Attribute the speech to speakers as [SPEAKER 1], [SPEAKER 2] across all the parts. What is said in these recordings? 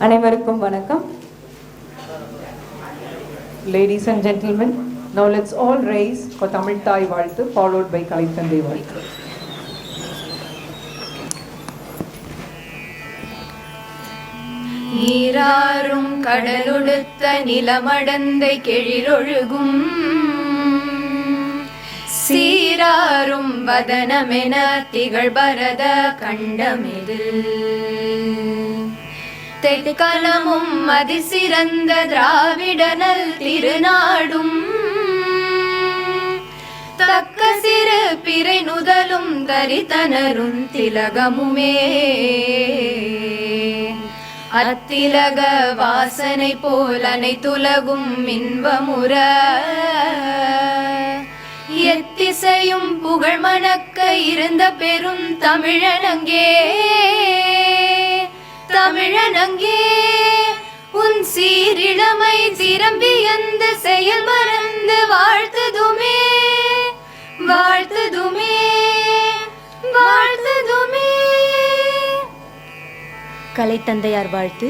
[SPEAKER 1] அனைவருக்கும் வணக்கம். Ladies and gentlemen, now let's all raise for Tamil Thai வாழ்த்து followed by கலைத்தந்தை வாழ்த்து.
[SPEAKER 2] நீராறும் கடலொடுத்த நிலமடந்தை கெழிலொழுகும் சீராறும் வதனமென திகழ்பரத கண்டமிது தெற்கலமும் அதிசிறந்த திராவிடனல் திருநாடும் தக்க சிறு பிறை நுதலும் தரித்தனரும் திலகமுமே அத்திலக வாசனை போல் அனைத்துலகும் இன்பமுற எத்திசையும் புகழ் மணக்க இருந்த பெரும் தமிழனங்கே தமிழனங்கே உன் சீரிழமை திரும்பி அந்த செயல் மறந்து வாழ்த்துதுமே வாழ்த்துதுமே வாழ்த்துதுமே.
[SPEAKER 3] கலைத்தந்தையார் வாழ்த்து.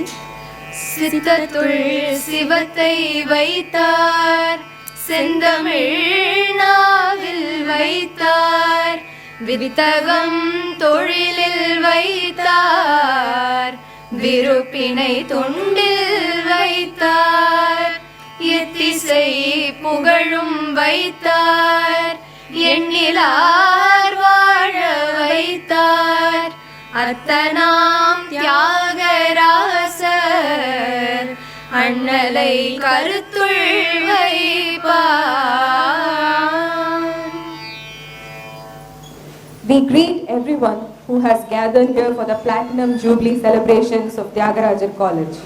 [SPEAKER 2] சித்தத்துள் சிவத்தை வைத்தார் செந்தமிழ் நாவில் வைத்தார் வித்தகம் தொழிலில் வைத்தார் விருப்பினை தொண்டில் வைத்தார் எத்திசை புகழும் வைத்தார் எண்ணிலார் வாழ வைத்தார் அத்தனாம் தியாகராசர் அண்ணலை கருத்துள் வைப்பார்.
[SPEAKER 1] We greet everyone who has gathered here for the Platinum Jubilee celebrations of Thiagarajar College.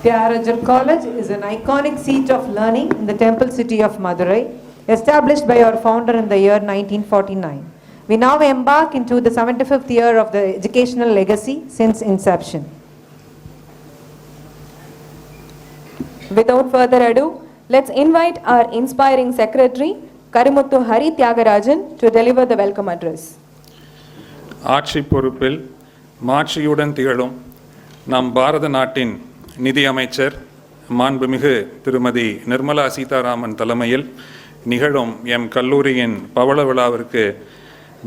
[SPEAKER 1] Thiagarajar College is an iconic seat of learning in the temple city of Madurai, established by our founder in the year 1949. We now embark into the 75th year of the educational legacy since inception. Without further ado, let's invite our inspiring secretary, Karimuthu Hari Thiagarajan, to deliver the welcome address.
[SPEAKER 4] ஆட்சி பொறுப்பில் மாட்சியுடன் திகழும் நம் பாரத நாட்டின் நிதி அமைச்சர் மாண்புமிகு திருமதி நிர்மலா சீதாராமன் தலைமையில் நிகழும் எம் கல்லூரியின் பவள விழாவிற்கு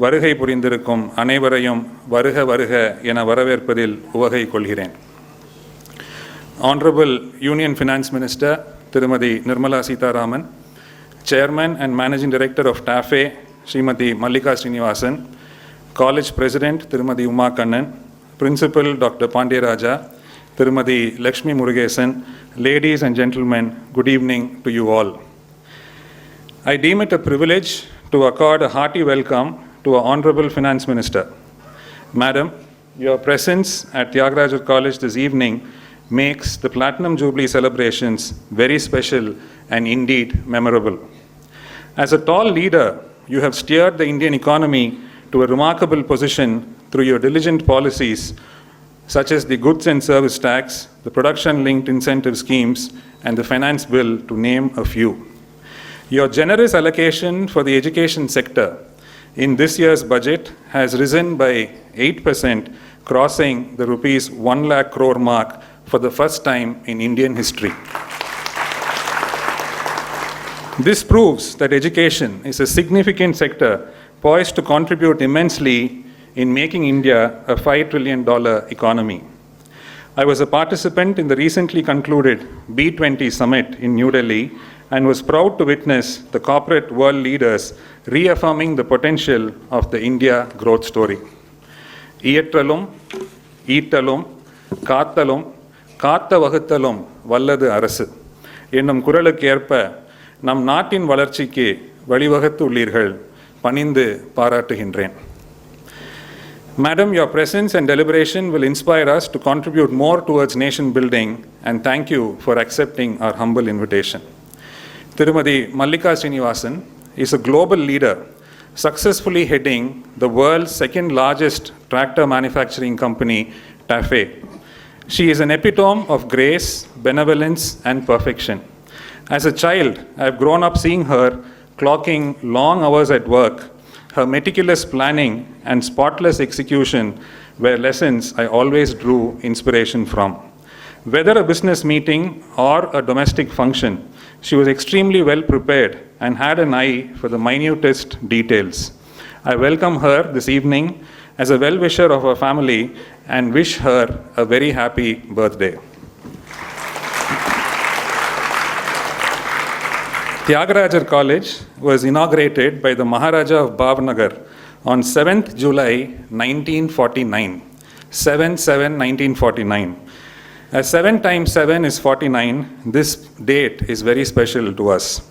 [SPEAKER 4] வருகை புரிந்திருக்கும் அனைவரையும் வருக வருக என வரவேற்பதில் உவகை கொள்கிறேன். Honourable Union Finance Minister திருமதி Nirmala Sitharaman, Chairman and Managing Director of TAFE Srimathi Mallika Srinivasan, College President திருமதி உமா கண்ணன், Principal Dr. பாண்டியராஜா, திருமதி Lakshmi Murugesan, ladies and gentlemen, good evening to you all. I deem it a privilege to accord a hearty welcome to our Honourable Finance Minister. Madam, your presence at Thiagarajar College this evening makes the Platinum Jubilee celebrations very special and indeed memorable. As a tall leader, you have steered the Indian economy to a remarkable position through your diligent policies such as the goods and service tax, the production-linked incentive schemes, and the finance bill, to name a few. Your generous allocation for the education sector in this year's budget has risen by 8%, crossing the rupees 1 lakh crore mark for the first time in Indian history. This proves that education is a significant sector poised to contribute immensely in making India a $5 trillion economy. I was a participant in the recently concluded B20 summit in New Delhi and was proud to witness the corporate world leaders reaffirming the potential of the India growth story. இயற்றலும் ஈட்டலும் காத்தலும் காத்த வகுத்தலும் வல்லது அரசு என்னும் குரலுக்கு ஏற்ப நம் நாட்டின் வளர்ச்சிக்கு வழிவகுத்து உள்ளீர்கள். பணிந்து பாராட்டுகின்றேன். Madam, your presence and deliberation will inspire us to contribute more towards nation building, and thank you for accepting our humble invitation. Tirumadi Mallika Srinivasan is a global leader successfully heading the world's second largest tractor manufacturing company, TAFE. She is an epitome of grace, benevolence, and perfection. As a child, I have grown up seeing her clocking long hours at work. Her meticulous planning and spotless execution were lessons I always drew inspiration from. Whether a business meeting or a domestic function, she was extremely well prepared and had an eye for the minutest details. I welcome her this evening as a well-wisher of her family and wish her a very happy birthday. Thiagarajar College was inaugurated by the Maharaja of Bhavnagar on 7th July 1949, 7/7/1949. As 7 times 7 is 49, this date is very special to us.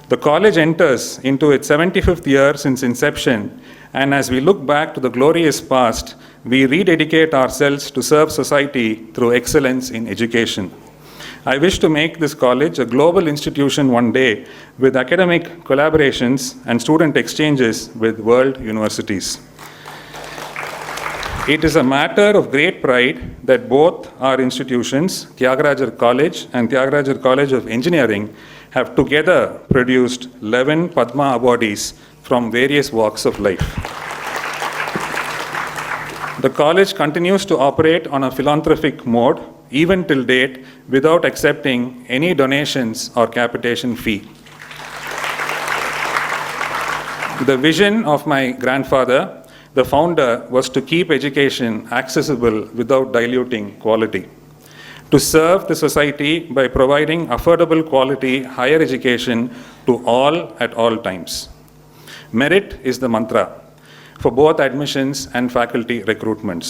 [SPEAKER 4] The college enters into its 75th year since inception, and as we look back to the glorious past, we rededicate ourselves to serve society through excellence in education. I wish to make this college a global institution one day with academic collaborations and student exchanges with world universities. It is a matter of great pride that both our institutions, Thiagarajar College and Thiagarajar College of Engineering, have together produced 11 Padma awardees from various walks of life. The college continues to operate on a philanthropic mode, even till date, without accepting any donations or capitation fee. The vision of my grandfather, the founder, was to keep education accessible without diluting quality, to serve the society by providing affordable quality higher education to all at all times. Merit is the mantra for both admissions and faculty recruitments.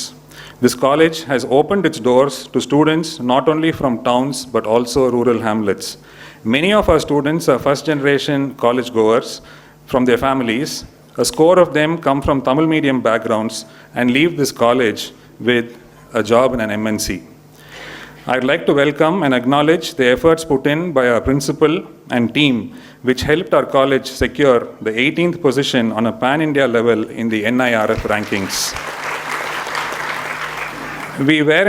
[SPEAKER 4] This college has opened its doors to students not only from towns but also rural hamlets. Many of our students are first-generation college goers from their families. A score of them come from Tamil medium backgrounds and leave this college with a job in an MNC. I'd like to welcome and acknowledge the efforts put in by our principal and team, which helped our college secure the 18th position on a pan-India level in the NIRF rankings. We were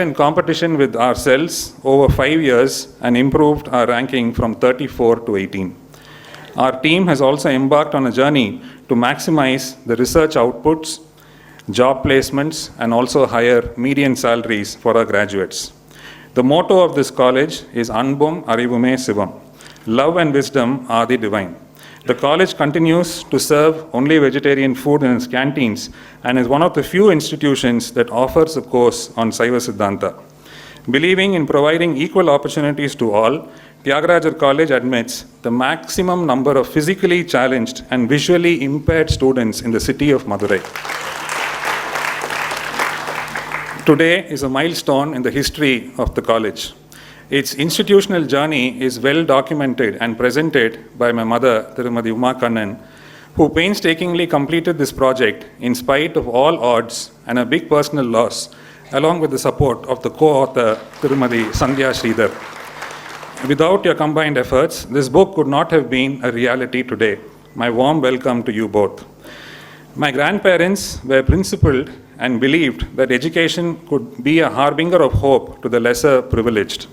[SPEAKER 4] in competition with ourselves over 5 years and improved our ranking from 34 to 18. Our team has also embarked on a journey to maximize the research outputs, job placements, and also higher median salaries for our graduates. The motto of this college is Anbum Arivume Sivam. Love and wisdom are the divine. The college continues to serve only vegetarian food in its canteens and is one of the few institutions that offers a course on Saiva Siddhanta. Believing in providing equal opportunities to all, Thiagarajar College admits the maximum number of physically challenged and visually impaired students in the city of Madurai. Today is a milestone in the history of the college. Its institutional journey is well documented and presented by my mother, Tirumadi Uma Kannan, who painstakingly completed this project in spite of all odds and a big personal loss, along with the support of the co-author, Tirumadi Sandhya Sridhar. Without your combined efforts, this book could not have been a reality today. My warm welcome to you both. My grandparents were principled and believed that education could be a harbinger of hope to the lesser privileged.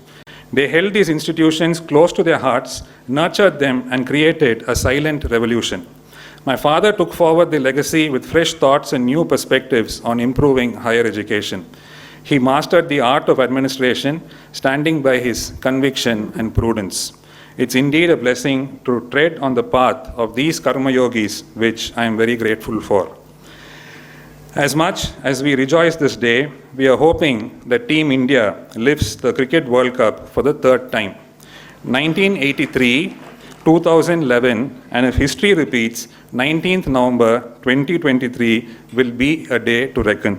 [SPEAKER 4] They held these institutions close to their hearts, nurtured them, and created a silent revolution. My father took forward the legacy with fresh thoughts and new perspectives on improving higher education. He mastered the art of administration, standing by his conviction and prudence. It's indeed a blessing to tread on the path of these karma yogis, which I am very grateful for. As much as we rejoice this day, we are hoping that Team India lifts the Cricket World Cup for the third time. 1983, 2011, and if history repeats, 19th November 2023 will be a day to reckon.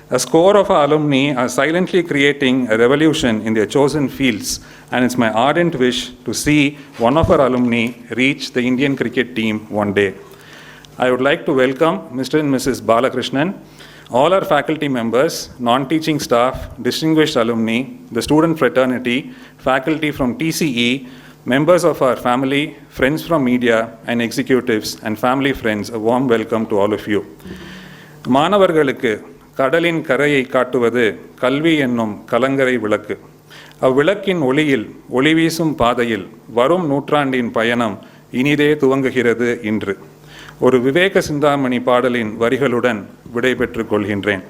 [SPEAKER 4] A score of our alumni are silently creating a revolution in their chosen fields, and it's my ardent wish to see one of our alumni reach the Indian cricket team one day. I would like to welcome Mr. and Mrs. Balakrishnan, all our faculty members, non-teaching staff, distinguished alumni, the student fraternity, faculty from TCE, members of our family, friends from media, and executives and family friends, a warm welcome to all of you. மாணவர்களுக்கு கடலின் கரையை காட்டுவது கல்வி என்னும் கலங்கரை விளக்கு. அவ்விளக்கின் ஒளியில் ஒளி வீசும் பாதையில் வரும் நூற்றாண்டின் பயணம் இனிதே துவங்குகிறது இன்று. ஒரு விவேக சிந்தாமணி பாடலின் வரிகளுடன் விடைபெற்றுக் கொள்கின்றேன்.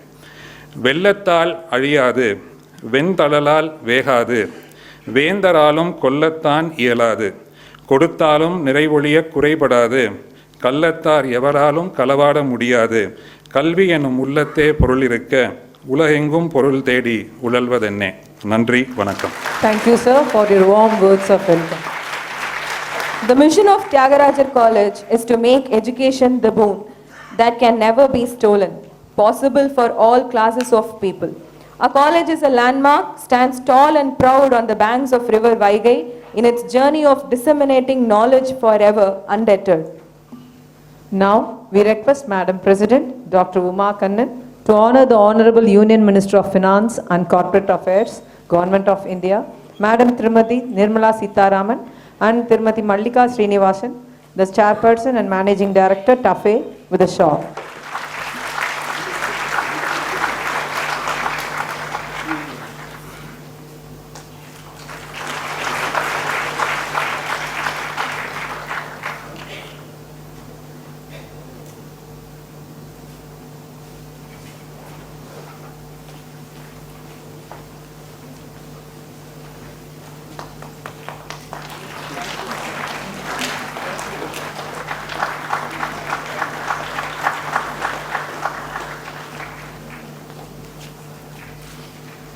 [SPEAKER 4] வெள்ளத்தால் அழியாது, வெண்தழலால் வேகாது, வேந்தராலும் கொல்லத்தான் இயலாது, கொடுத்தாலும் நிறைவொழிய குறைபடாது, கள்ளத்தார் எவராலும் களவாட முடியாது, கல்வி எனும் உள்ளத்தே பொருள் இருக்க, உலகெங்கும் பொருள் தேடி உழல்வதென்னே. நன்றி, வணக்கம்.
[SPEAKER 1] Thank you, sir, for your warm words of welcome.
[SPEAKER 5] The mission of Thiagarajar College is to make education the boon that can never be stolen, possible for all classes of people. Our college is a landmark, stands tall and proud on the banks of river Vaigai in its journey of disseminating knowledge forever undeterred.
[SPEAKER 1] Now, we request Madam President, Dr. Uma Kannan, to honor the Honourable Union Minister of Finance and Corporate Affairs, Government of India, Madam Smt. Nirmala Sitharaman and Smt. Mallika Srinivasan, the Chairperson and Managing Director, TAFE, with a shawl.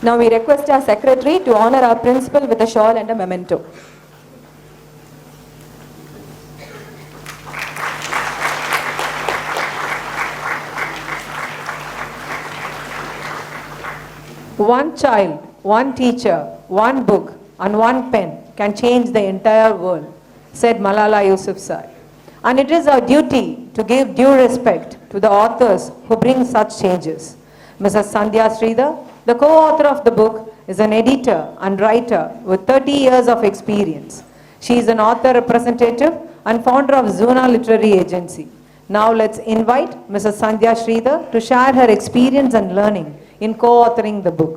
[SPEAKER 5] Now we request our secretary to honor our principal with a shawl and a memento.
[SPEAKER 1] One child, one teacher, one book and one pen can change the entire world, said Malala Yousafzai. And it is our duty to give due respect to the authors who bring such changes. Mrs. Sandhya Sridhar, the co-author of the book, is an editor and writer with 30 years of experience. She is an author representative and founder of Zuna Literary Agency. Now let's invite Mrs. Sandhya Sridhar to share her experience and learning in co-authoring the book.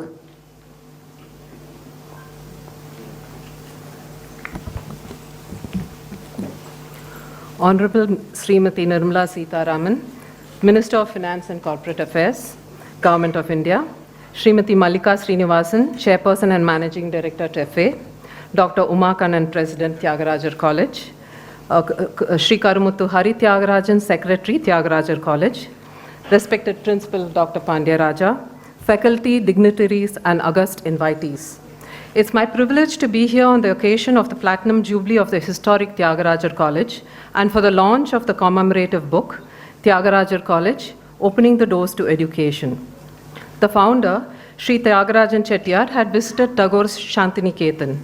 [SPEAKER 6] Honourable Smt. Nirmala Sitharaman, Minister of Finance and Corporate Affairs, Government of India, Smt. Mallika Srinivasan, Chairperson and Managing Director, TAFE, Dr. Uma Kannan, President, Thiagarajar College, Shri Karumuthu Hari Thiagarajan, Secretary, Thiagarajar College, respected Principal Dr. Pandya Raja, faculty, dignitaries, and august invitees. It's my privilege to be here on the occasion of the Platinum Jubilee of the historic Thiagarajar College and for the launch of the commemorative book, Thiagarajar College, Opening the Doors to Education. The founder, Sri Thiagarajan Chettiar, had visited Tagore's Shantiniketan.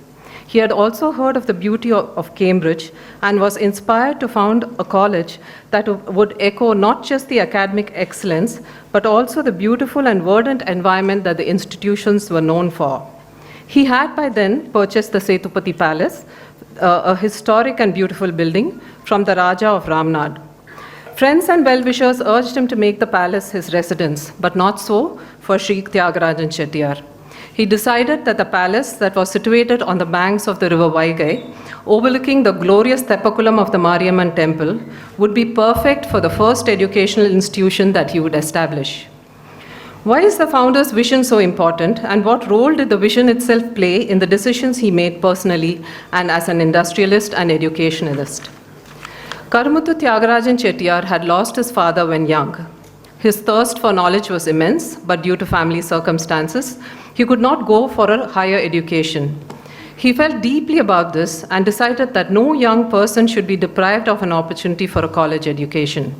[SPEAKER 6] He had also heard of the beauty of Cambridge and was inspired to found a college that would echo not just the academic excellence, but also the beautiful and verdant environment that the institutions were known for. He had by then purchased the Setupati Palace, a historic and beautiful building, from the Raja of Ramnad. Friends and well-wishers urged him to make the palace his residence, but not so for Sri Thiagarajan Chettiar. He decided that the palace that was situated on the banks of the river Vaigai, overlooking the glorious Teppakulam of the Mariamman temple, would be perfect for the first educational institution that he would establish. Why is the founder's vision so important, and what role did the vision itself play in the decisions he made personally and as an industrialist and educationalist? Karumuthu Thiagarajan Chettiar had lost his father when young. His thirst for knowledge was immense, but due to family circumstances, he could not go for a higher education. He felt deeply about this and decided that no young person should be deprived of an opportunity for a college education.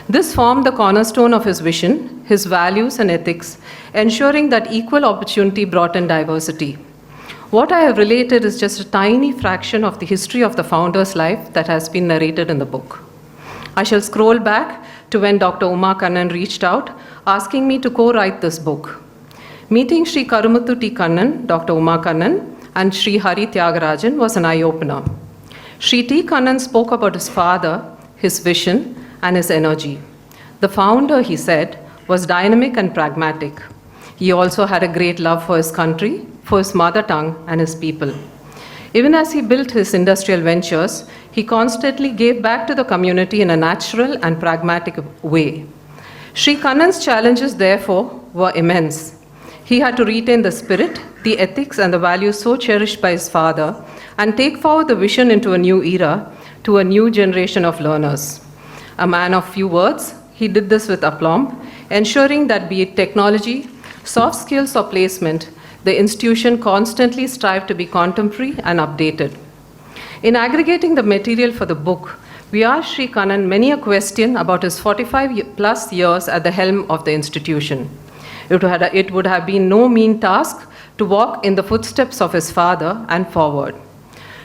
[SPEAKER 6] This formed the cornerstone of his vision, his values and ethics, ensuring that equal opportunity brought in diversity. What I have related is just a tiny fraction of the history of the founder's life that has been narrated in the book. I shall scroll back to when Dr. Uma Kannan reached out, asking me to co-write this book. Meeting Sri Karumuthu T. Kannan, Dr. Uma Kannan, and Sri Hari Thiagarajan was an eye-opener. Sri T. Kannan spoke about his father, his vision, and his energy. The founder, he said, was dynamic and pragmatic. He also had a great love for his country, for his mother tongue, and his people. Even as he built his industrial ventures, he constantly gave back to the community in a natural and pragmatic way. Sri Kannan's challenges, therefore, were immense. He had to retain the spirit, the ethics, and the values so cherished by his father and take forward the vision into a new era to a new generation of learners. A man of few words, he did this with aplomb, ensuring that be it technology, soft skills, or placement, the institution constantly strived to be contemporary and updated. In aggregating the material for the book, we asked Sri Kannan many a question about his 45 plus years at the helm of the institution. It would have been no mean task to walk in the footsteps of his father and forward.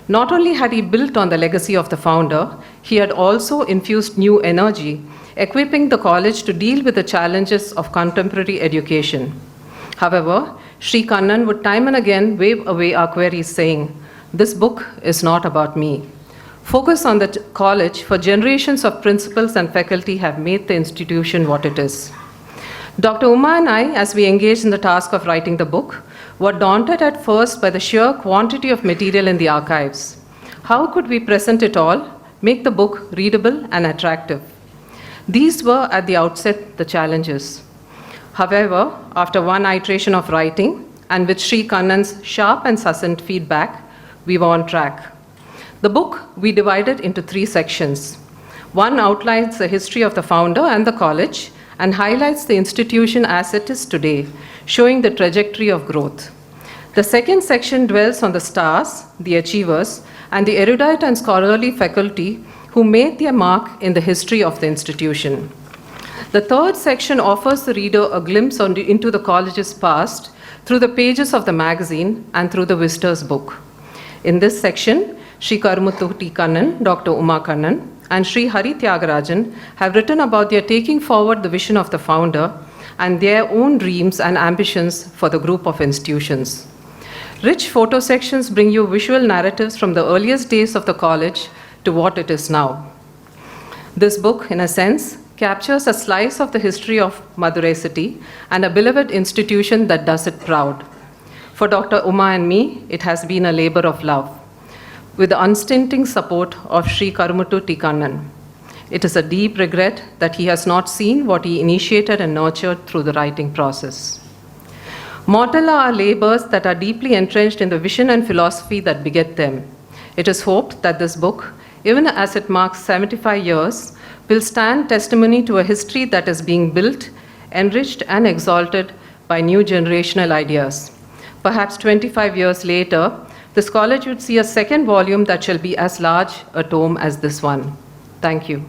[SPEAKER 6] Not only had he built on the legacy of the founder, he had also infused new energy, equipping the college to deal with the challenges of contemporary education. However, Sri Kannan would time and again wave away our queries saying, "This book is not about me." Focus on the college for generations of principals and faculty have made the institution what it is. Dr. Uma and I, as we engaged in the task of writing the book, were daunted at first by the sheer quantity of material in the archives. How could we present it all, make the book readable and attractive? These were at the outset the challenges. However, after one iteration of writing, and with Sri Kannan's sharp and succinct feedback, we were on track. The book we divided into 3 sections. One outlines the history of the founder and the college, and highlights the institution as it is today, showing the trajectory of growth. The second section dwells on the stars, the achievers, and the erudite and scholarly faculty who made their mark in the history of the institution. The third section offers the reader a glimpse into the college's past through the pages of the magazine and through the visitor's book. In this section, Sri Karmuthu T. Kannan, Dr. Uma Kannan, and Sri Hari Thiagarajan have written about their taking forward the vision of the founder and their own dreams and ambitions for the group of institutions. Rich photo sections bring you visual narratives from the earliest days of the college to what it is now. This book, in a sense, captures a slice of the history of Madurai city and a beloved institution that does it proud. For Dr. Uma and me, it has been a labor of love, with the unstinting support of Sri Karmuthu T. Kannan. It is a deep regret that he has not seen what he initiated and nurtured through the writing process. Mortal are our labors that are deeply entrenched in the vision and philosophy that beget them. It is hoped that this book, even as it marks 75 years, will stand testimony to a history that is being built, enriched, and exalted by new generational ideas. Perhaps 25 years later, this college would see a second volume that shall be as large a tome as this one. Thank you.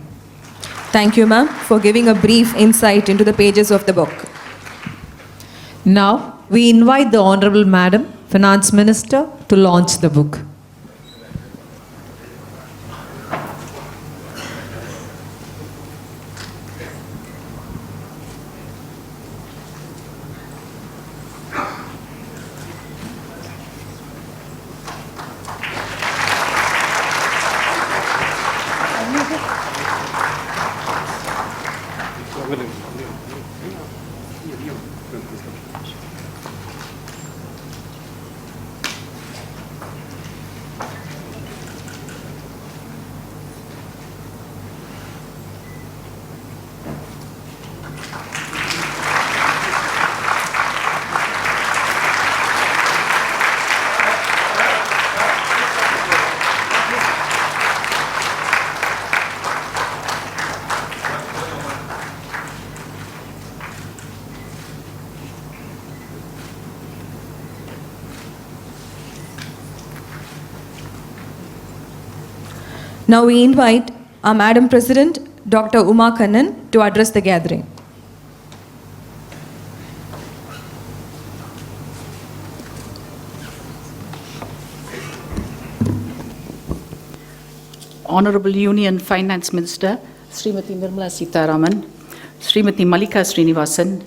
[SPEAKER 5] Thank you, ma'am, for giving a brief insight into the pages of the book.
[SPEAKER 1] Now, we invite the Honourable Madam, Finance Minister, to launch the book.
[SPEAKER 5] Now we invite our Madam President, Dr. Uma Kannan, to address the gathering.
[SPEAKER 7] Honourable Union Finance Minister, Srimati Nirmala Sitharaman, Srimati Mallika Srinivasan,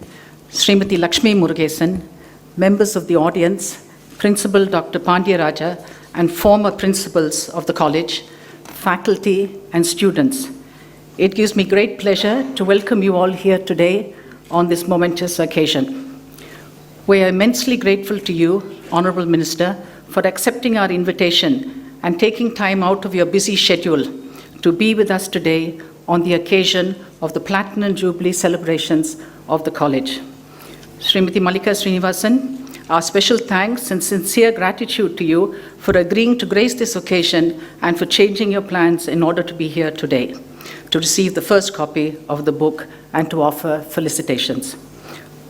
[SPEAKER 7] Srimati Lakshmi Murugesan, members of the audience, Principal Dr. Thiagarajar, and former principals of the college, faculty and students. It gives me great pleasure to welcome you all here today on this momentous occasion. We are immensely grateful to you, Honourable Minister, for accepting our invitation and taking time out of your busy schedule to be with us today on the occasion of the Platinum Jubilee celebrations of the college. Srimati Mallika Srinivasan, our special thanks and sincere gratitude to you for agreeing to grace this occasion and for changing your plans in order to be here today, to receive the first copy of the book and to offer felicitations.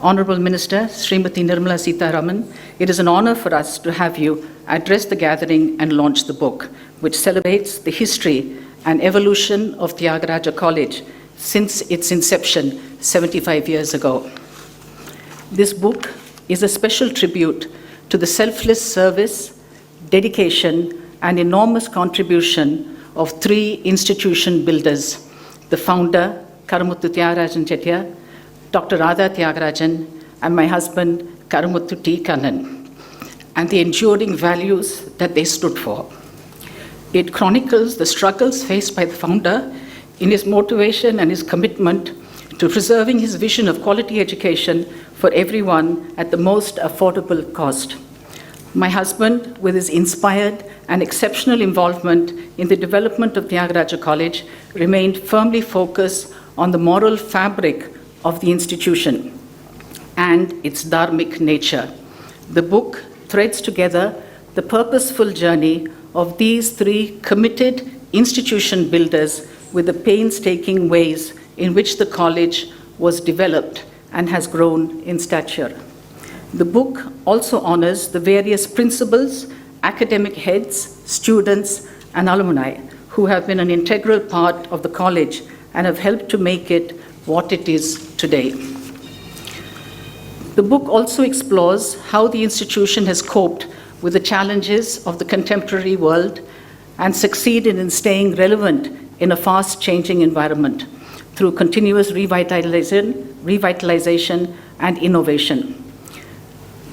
[SPEAKER 7] Honourable Minister Srimati Nirmala Sitharaman, it is an honour for us to have you address the gathering and launch the book, which celebrates the history and evolution of Thiagarajar College since its inception 75 years ago. This book is a special tribute to the selfless service, dedication, and enormous contribution of three institution builders, the founder, Karamuthu Thiagarajan Chettiar, Dr. Radha Thiagarajan, and my husband, Karamuthu T. Kannan, and the enduring values that they stood for. It chronicles the struggles faced by the founder in his motivation and his commitment to preserving his vision of quality education for everyone at the most affordable cost. My husband, with his inspired and exceptional involvement in the development of Thiagarajar College, remained firmly focused on the moral fabric of the institution and its dharmic nature. The book threads together the purposeful journey of these three committed institution builders with the painstaking ways in which the college was developed and has grown in stature. The book also honors the various principals, academic heads, students, and alumni who have been an integral part of the college and have helped to make it what it is today. The book also explores how the institution has coped with the challenges of the contemporary world and succeeded in staying relevant in a fast-changing environment through continuous revitalization and innovation.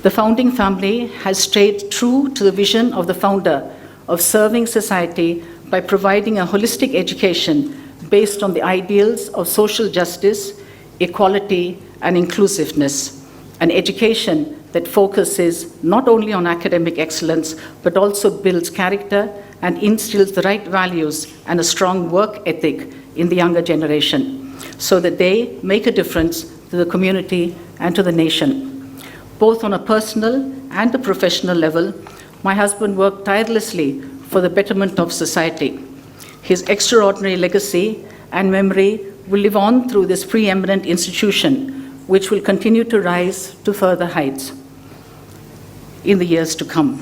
[SPEAKER 7] The founding family has stayed true to the vision of the founder of serving society by providing a holistic education based on the ideals of social justice, equality, and inclusiveness, an education that focuses not only on academic excellence, but also builds character and instills the right values and a strong work ethic in the younger generation, so that they make a difference to the community and to the nation. Both on a personal and a professional level, my husband worked tirelessly for the betterment of society. His extraordinary legacy and memory will live on through this preeminent institution, which will continue to rise to further heights in the years to come,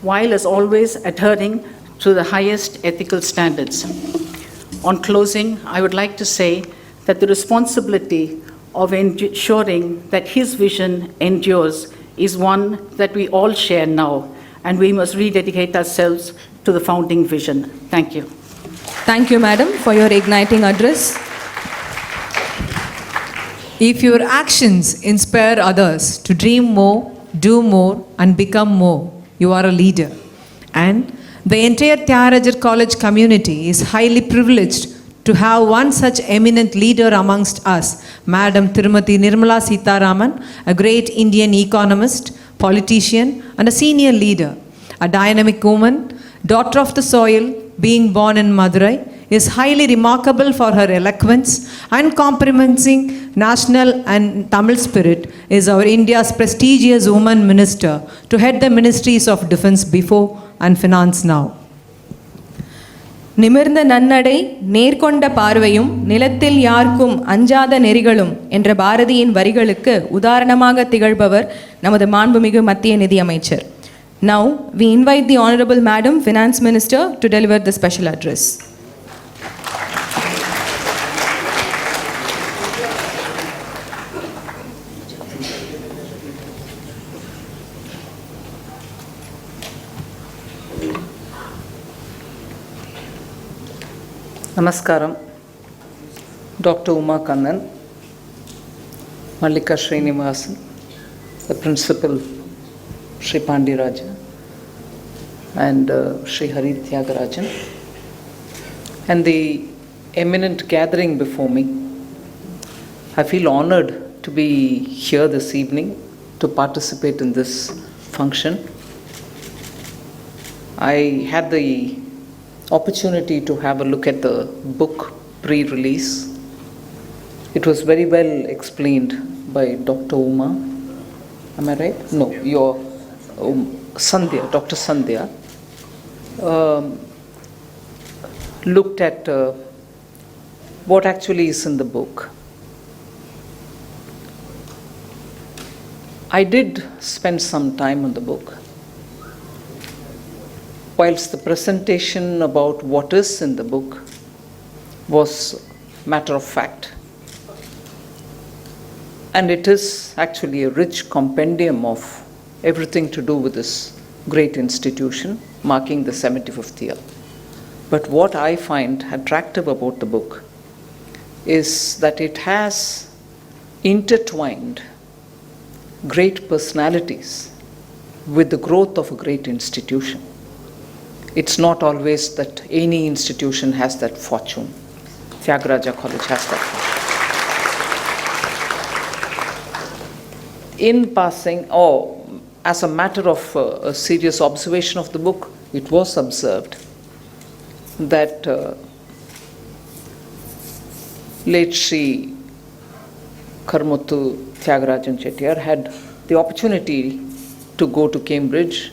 [SPEAKER 7] while as always adhering to the highest ethical standards. On closing, I would like to say that the responsibility of ensuring that his vision endures is one that we all share now, and we must rededicate ourselves to the founding vision. Thank you.
[SPEAKER 5] Thank you, Madam, for your igniting address.
[SPEAKER 1] If your actions inspire others to dream more, do more, and become more, you are a leader. And the entire Thiagarajar College community is highly privileged to have one such eminent leader amongst us, Madam Tirumati Nirmala Sitharaman, a great Indian economist, politician, and a senior leader. A dynamic woman, daughter of the soil, being born in Madurai, is highly remarkable for her eloquence and comprehending national and Tamil spirit, is our India's prestigious woman minister to head the ministries of defense before and finance now.
[SPEAKER 5] நிமிர்ந்த நன்னடை, நேர்கொண்ட பார்வையும், நிலத்தில் யார்க்கும் அஞ்சாத நெறிகளும் என்ற பாரதியின் வரிகளுக்கு உதாரணமாக திகழ்பவர் நமது மாண்புமிகு மத்திய நிதி அமைச்சர். Now, we invite the Honourable Madam Finance Minister to deliver the special address.
[SPEAKER 8] Namaskaram. Dr. Uma Kannan, Mallika Srinivasan, the Principal Sri Pandiraja, and Sri Hari Thiagarajan, and the eminent gathering before me. I feel honored to be here this evening to participate in this function. I had the opportunity to have a look at the book pre-release. It was very well explained by Dr. Uma. Am I right? No, your Sandhya, Dr. Sandhya. Looked at what actually is in the book. I did spend some time on the book. Whilst the presentation about what is in the book was matter of fact, and it is actually a rich compendium of everything to do with this great institution marking the 75th year. But what I find attractive about the book is that it has intertwined great personalities with the growth of a great institution. It's not always that any institution has that fortune. Thiagarajar College has that fortune. In passing, or as a matter of a serious observation of the book, it was observed that late Sri Karmuthu Thiagarajan Chettiar had the opportunity to go to Cambridge,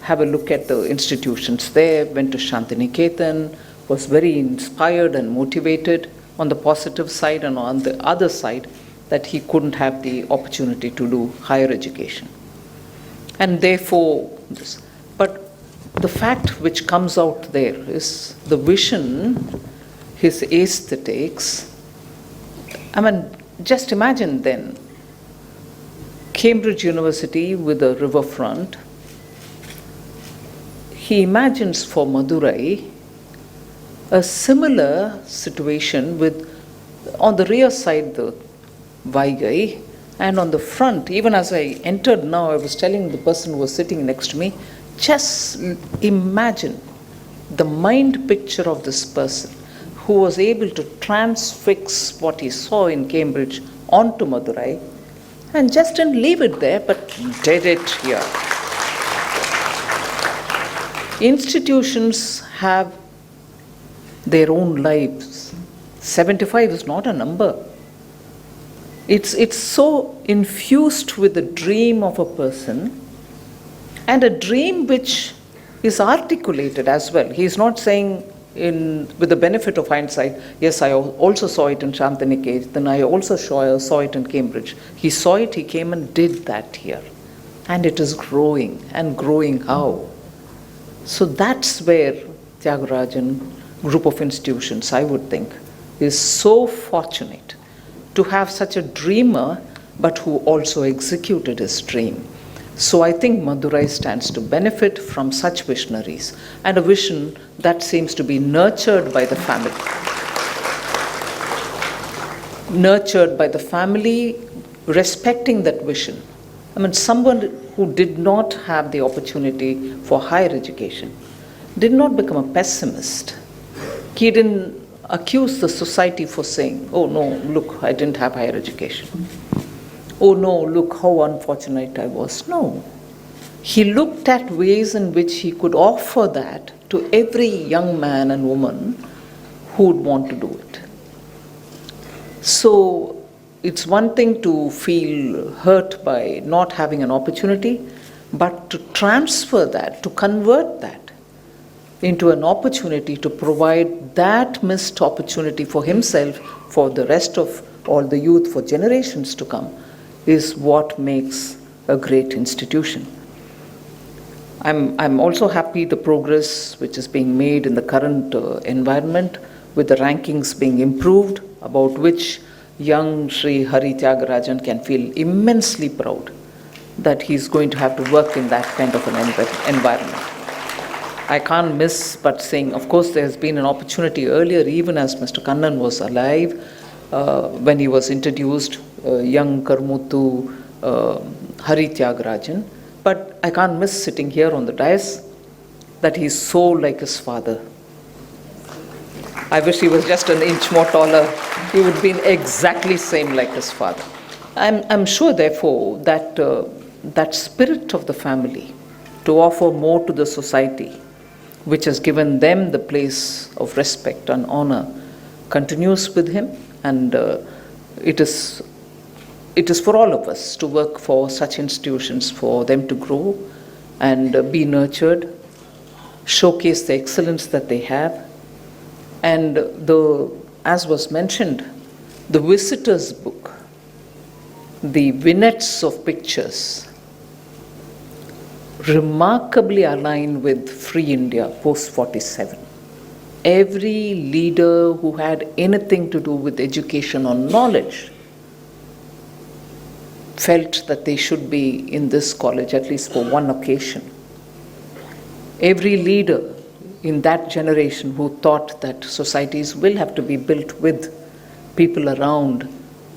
[SPEAKER 8] have a look at the institutions there, went to Shantiniketan, was very inspired and motivated on the positive side, and on the other side that he couldn't have the opportunity to do higher education. And therefore, but the fact which comes out there is the vision, his aesthetics. I mean, just imagine then, Cambridge University with a riverfront. He imagines for Madurai a similar situation with, on the rear side, the Vaigai, and on the front, even as I entered now, I was telling the person who was sitting next to me, just imagine the mind picture of this person who was able to transfix what he saw in Cambridge onto Madurai, and just didn't leave it there, but did it here. Institutions have their own lives. 75 is not a number. It's so infused with the dream of a person, and a dream which is articulated as well. He is not saying, with the benefit of hindsight, yes, I also saw it in Shantiniketan, then I also saw it in Cambridge. He saw it, he came and did that here. And it is growing, and growing how? So that's where Thiagarajan group of institutions, I would think, is so fortunate to have such a dreamer, but who also executed his dream. So I think Madurai stands to benefit from such visionaries, and a vision that seems to be nurtured by the family. Nurtured by the family, respecting that vision. I mean, someone who did not have the opportunity for higher education did not become a pessimist. He didn't accuse the society for saying, oh no, look, I didn't have higher education. Oh no, look how unfortunate I was. No. He looked at ways in which he could offer that to every young man and woman who would want to do it. So it's one thing to feel hurt by not having an opportunity, but to transfer that, to convert that into an opportunity to provide that missed opportunity for himself, for the rest of all the youth, for generations to come, is what makes a great institution. I'm also happy the progress which is being made in the current environment, with the rankings being improved, about which young Sri Hari Thiagarajan can feel immensely proud that he's going to have to work in that kind of an environment. I can't miss but saying, of course, there has been an opportunity earlier, even as Mr. Kannan was alive, when he was introduced, young Karmuthu Hari Thiagarajan. But I can't miss sitting here on the dais that he's so like his father. I wish he was just an inch more taller. He would be exactly same like his father. I'm sure, therefore, that that spirit of the family to offer more to the society which has given them the place of respect and honor, continues with him, and it is for all of us to work for such institutions, for them to grow and be nurtured, showcase the excellence that they have. And as was mentioned, the visitors book, the vignettes of pictures, remarkably align with Free India post 47. Every leader who had anything to do with education or knowledge felt that they should be in this college at least for one occasion. Every leader in that generation who thought that societies will have to be built with people around,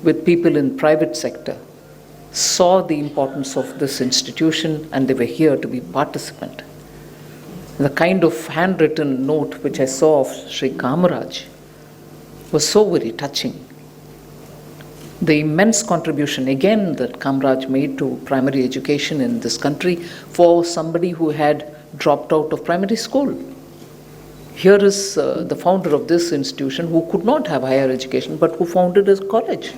[SPEAKER 8] with people in private sector, saw the importance of this institution, and they were here to be participant. The kind of handwritten note which I saw of Sri Kamarajar was so very touching. The immense contribution again that Kamarajar made to primary education in this country for somebody who had dropped out of primary school. Here is the founder of this institution who could not have higher education but who founded a college.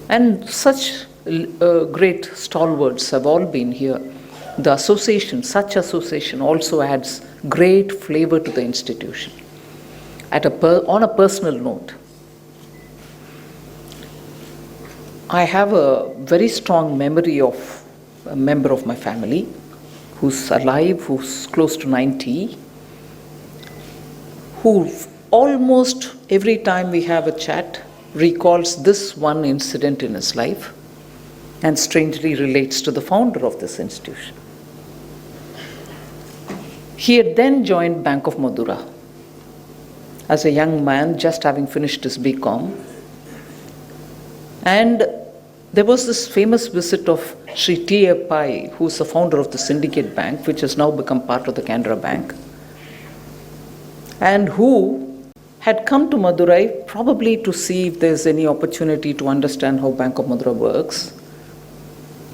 [SPEAKER 8] And such great stalwarts have all been here. The association, such association also adds great flavor to the institution. On a personal note, I have a very strong memory of a member of my family who's alive, who's close to 90, who almost every time we have a chat recalls this one incident in his life and strangely relates to the founder of this institution. He had then joined Bank of Madurai as a young man, just having finished his BCom. And there was this famous visit of Sri T.A. Pai, who's the founder of the Syndicate Bank, which has now become part of the Canara Bank, and who had come to Madurai probably to see if there's any opportunity to understand how Bank of Madurai works.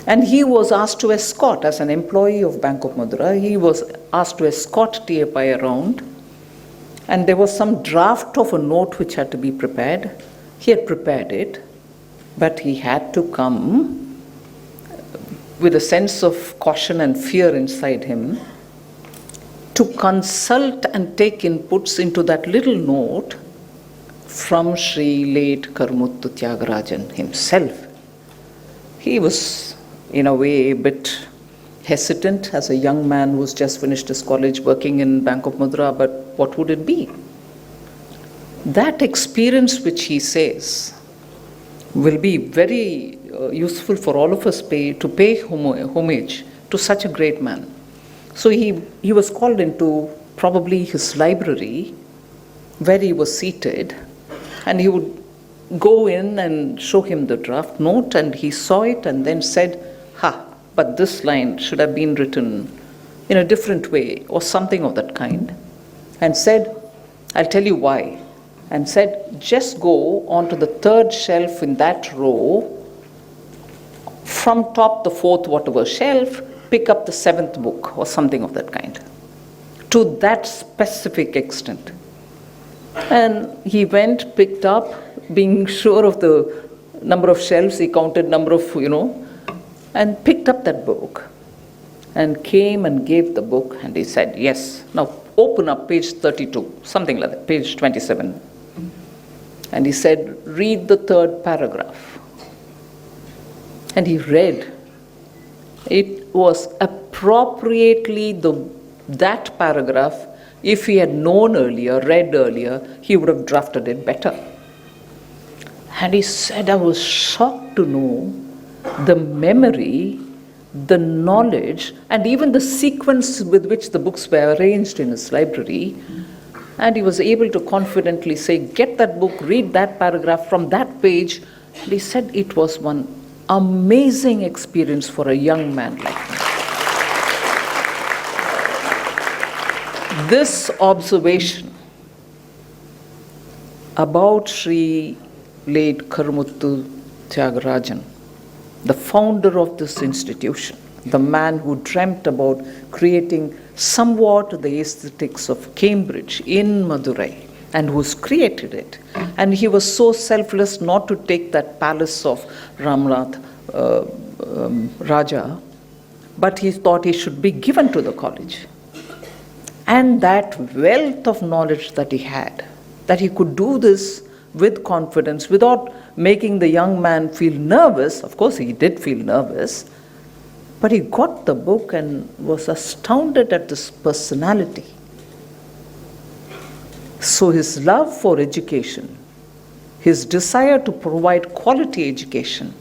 [SPEAKER 8] And he was asked to escort, as an employee of Bank of Madurai, he was asked to escort T.A. Pai around. And there was some draft of a note which had to be prepared. He had prepared it, but he had to come with a sense of caution and fear inside him to consult and take inputs into that little note from Sri late Karmuttu Thiagarajan himself. He was, in a way, a bit hesitant as a young man who's just finished his college working in Bank of Madurai, but what would it be? That experience which he says will be very useful for all of us to pay homage to such a great man. So he was called into probably his library where he was seated, and he would go in and show him the draft note, and he saw it and then said, but this line should have been written in a different way or something of that kind, and said, I'll tell you why, and said, just go onto the third shelf in that row, from top the fourth whatever shelf, pick up the seventh book or something of that kind, to that specific extent. And he went, picked up, being sure of the number of shelves, he counted number of, and picked up that book and came and gave the book, and he said, yes, now open up page 32, something like that, page 27. And he said, read the third paragraph. And he read. It was appropriately that paragraph. If he had known earlier, read earlier, he would have drafted it better. And he said, I was shocked to know the memory, the knowledge, and even the sequence with which the books were arranged in his library. And he was able to confidently say, get that book, read that paragraph from that page. And he said it was one amazing experience for a young man like me. This observation about Sri late Karmuttu Thiagarajan, the founder of this institution, the man who dreamt about creating somewhat the aesthetics of Cambridge in Madurai, and who's created it. And he was so selfless not to take that palace of Ramnath Raja, but he thought he should be given to the college. And that wealth of knowledge that he had, that he could do this with confidence without making the young man feel nervous. Of course, he did feel nervous, but he got the book and was astounded at this personality. So his love for education, his desire to provide quality education,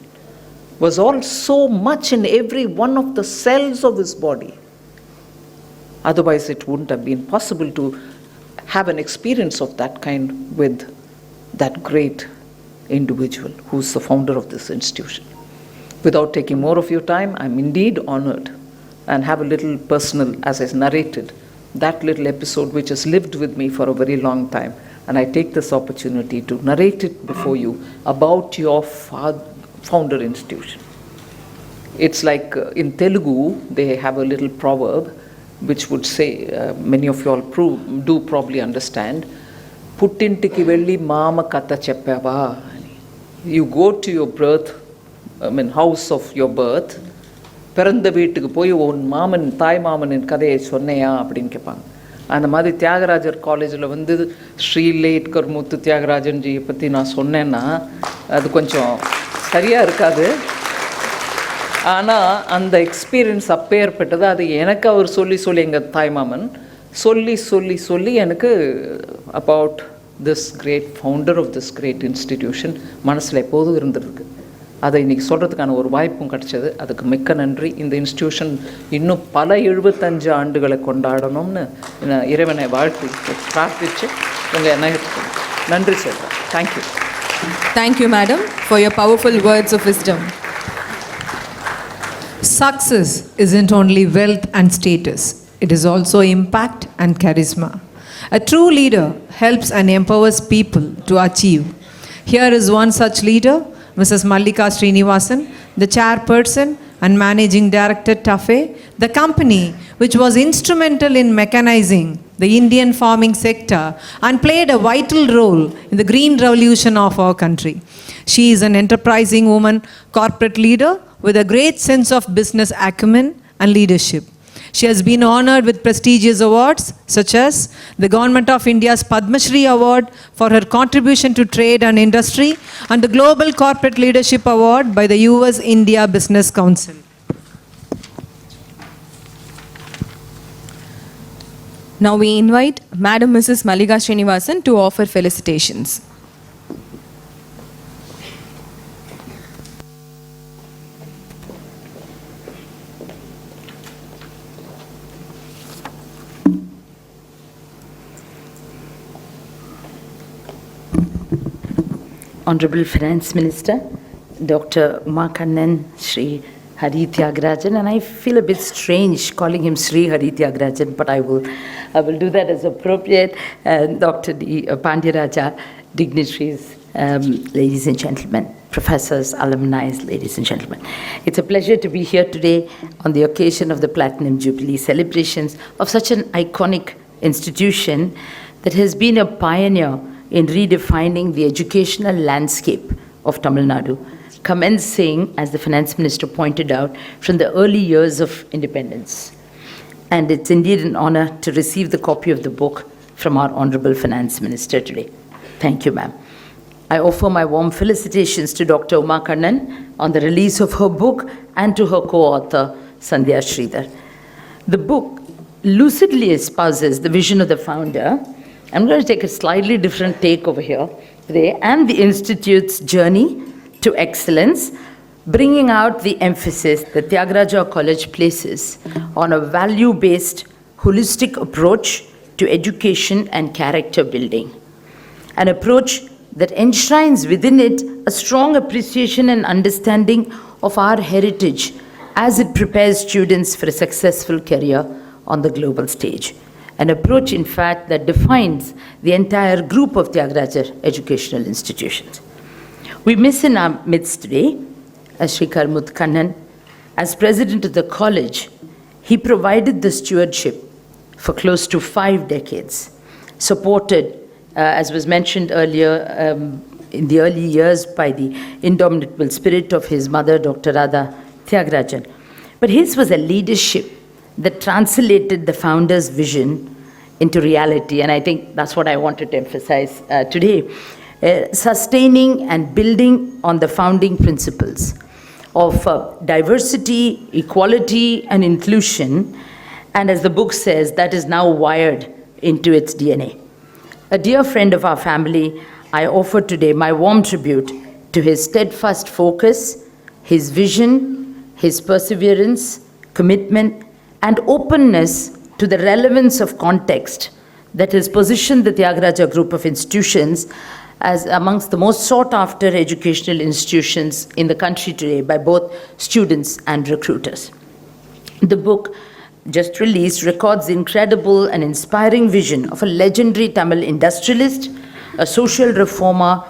[SPEAKER 8] was all so much in every one of the cells of his body. Otherwise, it wouldn't have been possible to have an experience of that kind with that great individual who's the founder of this institution. Without taking more of your time, I'm indeed honored and have a little personal, as I narrated, that little episode which has lived with me for a very long time. And I take this opportunity to narrate it before you about your founder institution. It's like in Telugu, they have a little proverb which would say, many of you all do probably understand, Puttintiki velli mama katha cheppava. You go to your birth, house of your birth, பிறந்த வீட்டுக்கு போய் உன் மாமன் தாய் மாமனின் கதையை சொன்னையா அப்படின்னு கேட்பாங்க. அந்த மாதிரி தியாகராஜர் காலேஜில் வந்து ஸ்ரீ லேட்கர் முத்து தியாகராஜன்ஜியை பற்றி நான் சொன்னேன்னா அது கொஞ்சம் சரியாக இருக்காது. ஆனால் அந்த எக்ஸ்பீரியன்ஸ் அப்பேற்பட்டது. அது எனக்கு அவர் சொல்லி எங்கள் தாய்மாமன் சொல்லி எனக்கு about this great founder of this great institution மனசில் எப்போதும் இருந்திருக்கு. அதை இன்றைக்கி சொல்கிறதுக்கான ஒரு வாய்ப்பும் கிடச்சது. அதுக்கு மிக்க நன்றி. இந்த இன்ஸ்டிடியூஷன் இன்னும் பல 75 ஆண்டுகளை கொண்டாடணும்னு இறைவனை வாழ்த்தி பிரார்த்திச்சு உங்கள் நன்றி சொல்கிறேன். Thank you.
[SPEAKER 5] Thank you, madam, for your powerful words of wisdom.
[SPEAKER 1] Success isn't only wealth and status, it is also impact and charisma. A true leader helps and empowers people to achieve. Here is one such leader, Mrs. Mallika Srinivasan, the Chairperson and Managing Director TAFE, the company which was instrumental in mechanizing the Indian farming sector and played a vital role in the green revolution of our country. She is an enterprising woman, corporate leader with a great sense of business acumen and leadership. She has been honored with prestigious awards such as the Government of India's Padma Shri Award for her contribution to trade and industry and the Global Corporate Leadership Award by the US India Business Council.
[SPEAKER 5] Now we invite Madam Mrs. Mallika Srinivasan to offer felicitations.
[SPEAKER 9] Honourable Finance Minister, Dr. Umakannan Sri Hari Thiagarajan, and I feel a bit strange calling him Sri Hari Thiagarajan, but I will do that as appropriate. Dr. Pandyaraja, dignitaries, ladies and gentlemen, professors, alumni, ladies and gentlemen. It's a pleasure to be here today on the occasion of the Platinum Jubilee celebrations of such an iconic institution that has been a pioneer in redefining the educational landscape of Tamil Nadu, commencing, as the Finance Minister pointed out, from the early years of independence. And it's indeed an honor to receive the copy of the book from our Honourable Finance Minister today. Thank you, ma'am. I offer my warm felicitations to Dr. Umakannan on the release of her book and to her co-author, Sandhya Sridhar. The book lucidly espouses the vision of the founder. I'm going to take a slightly different take over here today, and the Institute's journey to excellence, bringing out the emphasis that Thiagarajar College places on a value-based, holistic approach to education and character building. An approach that enshrines within it a strong appreciation and understanding of our heritage as it prepares students for a successful career on the global stage. An approach, in fact, that defines the entire group of Thiagarajar educational institutions. We miss in our midst today Sri Karmut Kannan, As president of the college, he provided the stewardship for close to 5 decades, supported, as was mentioned earlier, in the early years by the indomitable spirit of his mother, Dr. Radha Thiagarajan. But his was a leadership that translated the founder's vision into reality, and I think that's what I wanted to emphasize today. Sustaining and building on the founding principles of diversity, equality, and inclusion, and as the book says, that is now wired into its DNA. A dear friend of our family, I offer today my warm tribute to his steadfast focus, his vision, his perseverance, commitment, and openness to the relevance of context that has positioned the Thiagarajar Group of institutions as amongst the most sought-after educational institutions in the country today by both students and recruiters. The book, just released, records the incredible and inspiring vision of a legendary Tamil industrialist, a social reformer,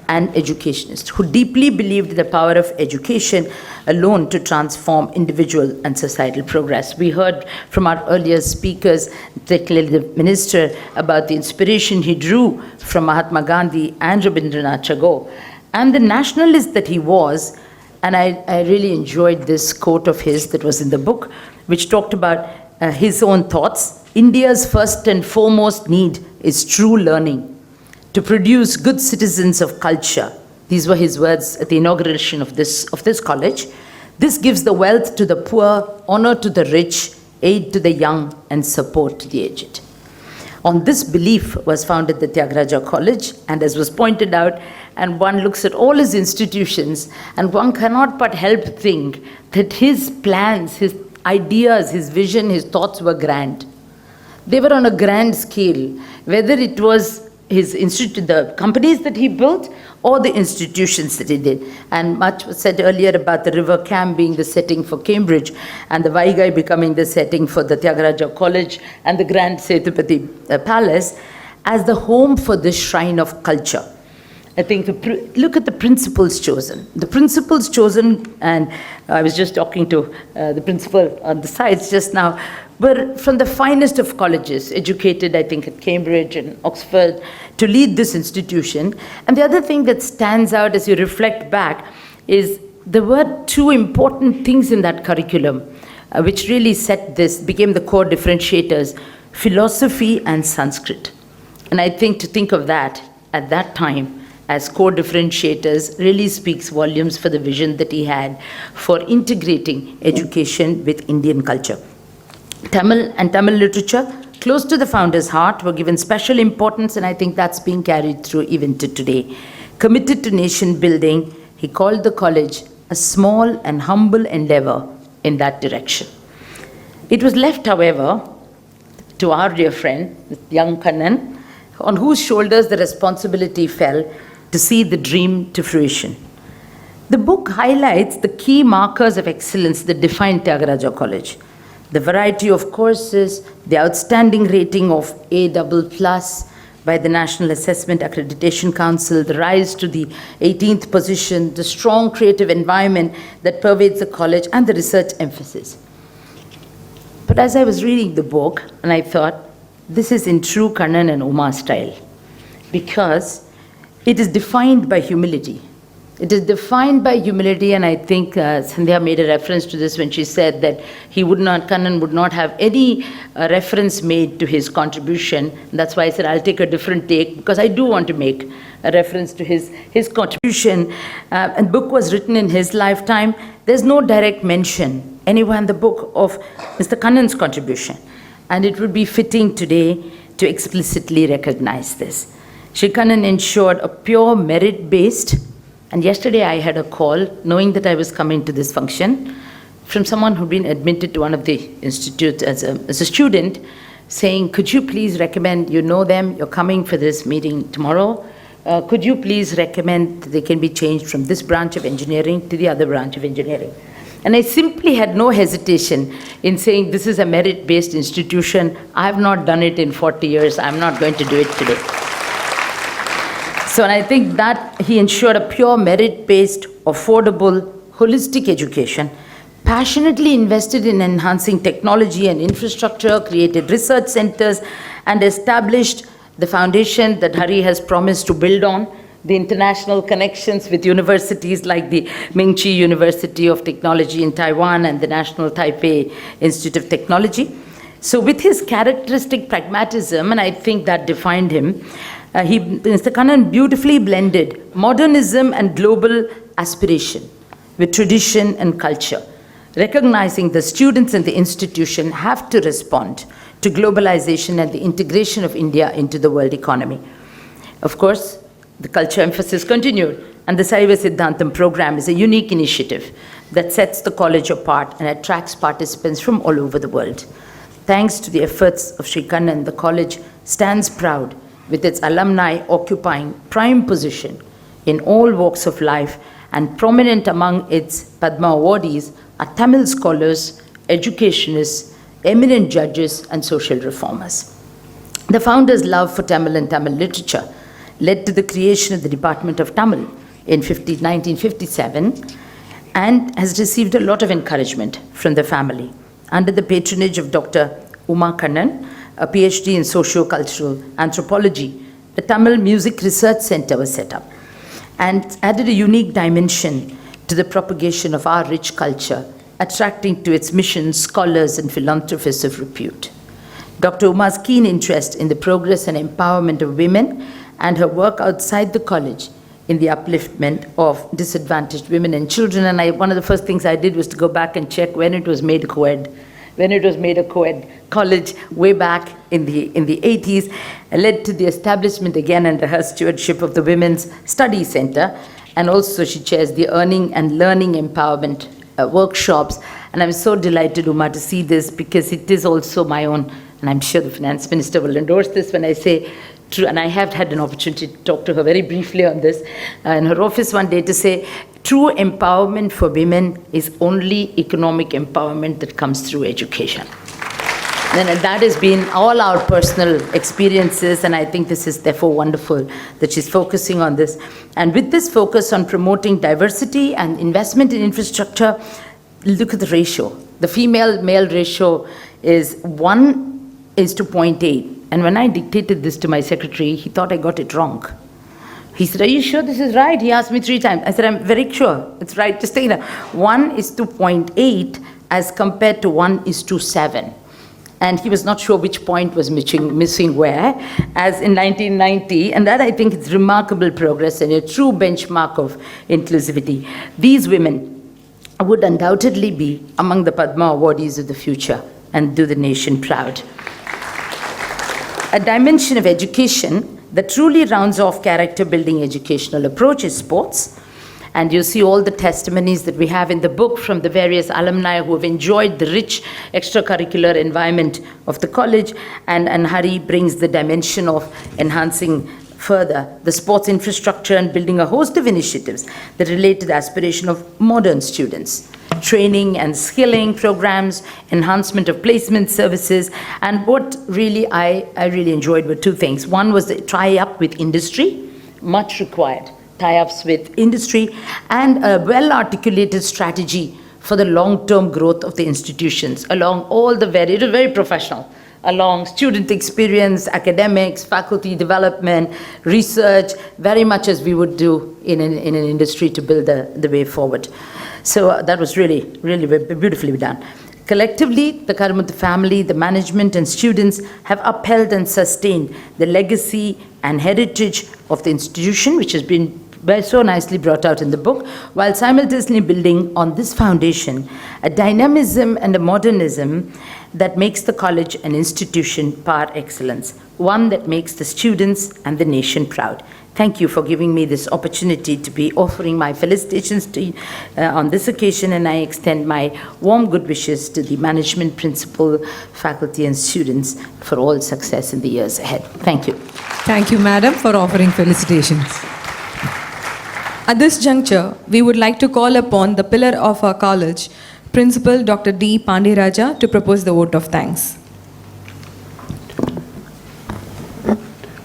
[SPEAKER 9] and educationist who deeply believed in the power of education alone to transform individual and societal progress. We heard from our earlier speakers, particularly the minister, about the inspiration he drew from Mahatma Gandhi and Rabindranath Tagore, and the nationalist that he was. And I really enjoyed this quote of his that was in the book, which talked about his own thoughts. India's first and foremost need is true learning to produce good citizens of culture. These were his words at the inauguration of this college. This gives the wealth to the poor, honor to the rich, aid to the young, and support to the aged. On this belief was founded the Thiagarajar College, and as was pointed out, and one looks at all his institutions, and one cannot but help think that his plans, his ideas, his vision, his thoughts were grand. They were on a grand scale, whether it was his institute, the companies that he built, or the institutions that he did. And much was said earlier about the River Cam being the setting for Cambridge, and the Vaigai becoming the setting for the Thiagarajar College, and the Grand Sethupathi Palace as the home for this shrine of culture. I think look at the principles chosen. The principles chosen, and I was just talking to the principal on the sides just now, were from the finest of colleges, educated, I think, at Cambridge and Oxford, to lead this institution. And the other thing that stands out as you reflect back is there were 2 important things in that curriculum, which really became the core differentiators: philosophy and Sanskrit. And I think to think of that at that time as core differentiators really speaks volumes for the vision that he had for integrating education with Indian culture. Tamil and Tamil literature, close to the founder's heart, were given special importance, and I think that's being carried through even to today. Committed to nation building, he called the college a small and humble endeavor in that direction. It was left, however, to our dear friend, young Kannan, on whose shoulders the responsibility fell to see the dream to fruition. The book highlights the key markers of excellence that define Thiagarajar College. The variety of courses, the outstanding rating of A++ by the National Assessment Accreditation Council, the rise to the 18th position, the strong creative environment that pervades the college, and the research emphasis. But as I was reading the book, and I thought, this is in true Kannan and Uma style, because it is defined by humility. It is defined by humility, and I think Sandhya made a reference to this when she said that Kannan would not have any reference made to his contribution. And that's why I said I'll take a different take, because I do want to make a reference to his contribution. And the book was written in his lifetime. There's no direct mention anywhere in the book of Mr. Kannan's contribution. And it would be fitting today to explicitly recognize this. Shri Kannan ensured a pure merit-based. And yesterday I had a call, knowing that I was coming to this function, from someone who'd been admitted to one of the institutes as a student, saying, could you please recommend, you know them, you're coming for this meeting tomorrow, could you please recommend that they can be changed from this branch of engineering to the other branch of engineering? And I simply had no hesitation in saying, this is a merit-based institution. I have not done it in 40 years. I'm not going to do it today. So and I think that he ensured a pure merit-based, affordable, holistic education, passionately invested in enhancing technology and infrastructure, created research centers, and established the foundation that Hari has promised to build on, the international connections with universities like the Mingchi University of Technology in Taiwan and the National Taipei Institute of Technology. So with his characteristic pragmatism, and I think that defined him, Mr. Kannan beautifully blended modernism and global aspiration with tradition and culture, recognizing the students and the institution have to respond to globalization and the integration of India into the world economy. Of course, the culture emphasis continued, and the Saiva Siddhantam program is a unique initiative that sets the college apart and attracts participants from all over the world. Thanks to the efforts of Sri Kannan, the college stands proud with its alumni occupying prime position in all walks of life, and prominent among its Padma awardees are Tamil scholars, educationists, eminent judges, and social reformers. The founder's love for Tamil and Tamil literature led to the creation of the Department of Tamil in 1957, and has received a lot of encouragement from the family. Under the patronage of Dr. Uma Kannan, a PhD in socio-cultural anthropology, the Tamil Music Research Center was set up and added a unique dimension to the propagation of our rich culture, attracting to its mission scholars and philanthropists of repute. Dr. Uma's keen interest in the progress and empowerment of women and her work outside the college in the upliftment of disadvantaged women and children. And one of the first things I did was to go back and check when it was made a co-ed. When it was made a co-ed college way back in the 80s, led to the establishment again under her stewardship of the Women's Study Center. And also she chairs the Earning and Learning Empowerment workshops. And I'm so delighted, Uma, to see this, because it is also my own, and I'm sure the Finance Minister will endorse this when I say true, and I have had an opportunity to talk to her very briefly on this in her office one day, to say true empowerment for women is only economic empowerment that comes through education. And that has been all our personal experiences, and I think this is therefore wonderful that she's focusing on this. And with this focus on promoting diversity and investment in infrastructure, look at the ratio. The female-male ratio is 1:0.8. And when I dictated this to my secretary, he thought I got it wrong. He said, "Are you sure this is right?" He asked me 3 times. I said, "I'm very sure it's right. Just take it. 1:0.8 as compared to 1:7. And he was not sure which point was missing where, as in 1990. And that, I think, is remarkable progress and a true benchmark of inclusivity. These women would undoubtedly be among the Padma awardees of the future and do the nation proud. A dimension of education that truly rounds off character-building educational approach is sports. And you see all the testimonies that we have in the book from the various alumni who have enjoyed the rich extracurricular environment of the college. And Hari brings the dimension of enhancing further the sports infrastructure and building a host of initiatives that relate to the aspiration of modern students. Training and skilling programs, enhancement of placement services, and what really I really enjoyed were 2 things. One was the tie-up with industry, much required, tie-ups with industry, and a well-articulated strategy for the long-term growth of the institutions along all the it was very professional, along student experience, academics, faculty development, research, very much as we would do in an industry to build the way forward. So that was really beautifully done. Collectively, the Karamuthu family, the management and students have upheld and sustained the legacy and heritage of the institution, which has been so nicely brought out in the book, while simultaneously building on this foundation a dynamism and a modernism that makes the college an institution par excellence, one that makes the students and the nation proud. Thank you for giving me this opportunity to be offering my felicitations to on this occasion, and I extend my warm good wishes to the management, principal, faculty, and students for all success in the years ahead. Thank you.
[SPEAKER 5] Thank you, Madam, for offering felicitations. At this juncture, we would like to call upon the pillar of our college, Principal Dr. D. Pandiraja, to propose the vote of thanks.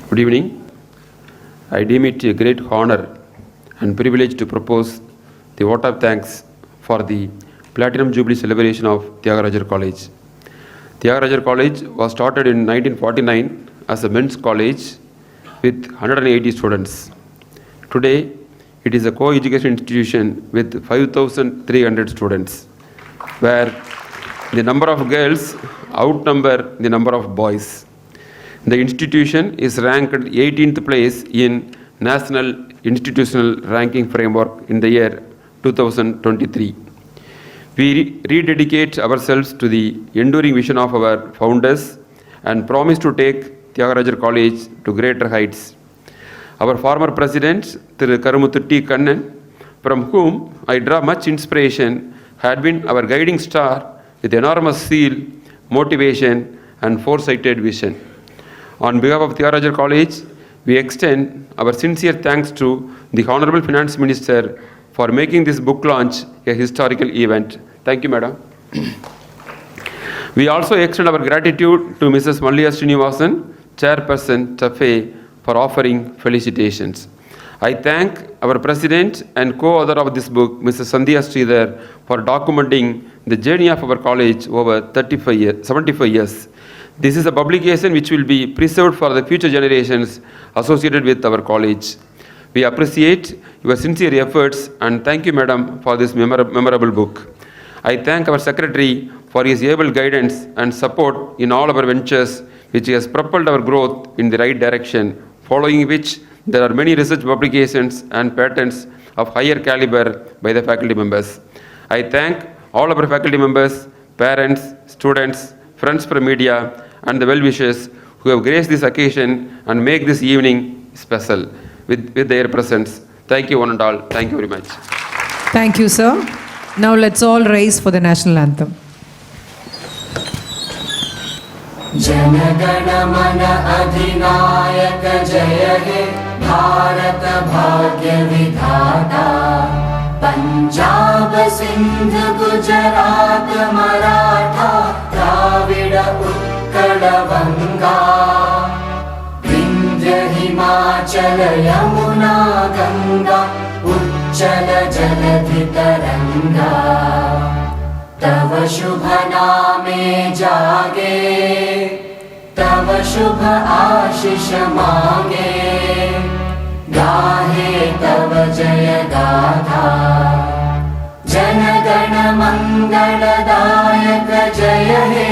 [SPEAKER 10] Good evening. I deem it a great honor and privilege to propose the vote of thanks for the Platinum Jubilee celebration of Thiagarajar College. Thiagarajar College was started in 1949 as a men's college with 180 students. Today, it is a co-education institution with 5,300 students, where the number of girls outnumber the number of boys. The institution is ranked 18th place in National Institutional Ranking Framework in the year 2023. We rededicate ourselves to the enduring vision of our founders and promise to take Thiagarajar College to greater heights. Our former president, Thiru Karumuthu T. Kannan, from whom I draw much inspiration, had been our guiding star with enormous zeal, motivation, and foresighted vision. On behalf of Thiagarajar College, we extend our sincere thanks to the Honourable Finance Minister for making this book launch a historical event. Thank you, Madam. We also extend our gratitude to Mrs. Mallika Srinivasan, Chairperson TAFE, for offering felicitations. I thank our President and co-author of this book, Mrs. Sandhya Sridhar, for documenting the journey of our college over 75 years. This is a publication which will be preserved for the future generations associated with our college. We appreciate your sincere efforts and thank you, Madam, for this memorable book. I thank our Secretary for his able guidance and support in all our ventures, which has propelled our growth in the right direction, following which there are many research publications and patents of higher caliber by the faculty members. I thank all our faculty members, parents, students, friends from media, and the well-wishers who have graced this occasion and make this evening special with their presence. Thank you one and all. Thank you very much.
[SPEAKER 1] Thank you, sir. Now let's all rise for the national anthem.
[SPEAKER 2] जनगण मन अधिनायक जय हे भारत भाग्य विधाता पंजाब सिंध गुजरात मराठा द्राविड उत्कल बंगा विंध्य हिमाचल यमुना गंगा उच्चल जलधि तरंगा तव शुभ नामे जागे तव शुभ आशीष मांगे गाहे तव जय गाथा जन गण मंगलदायक जय हे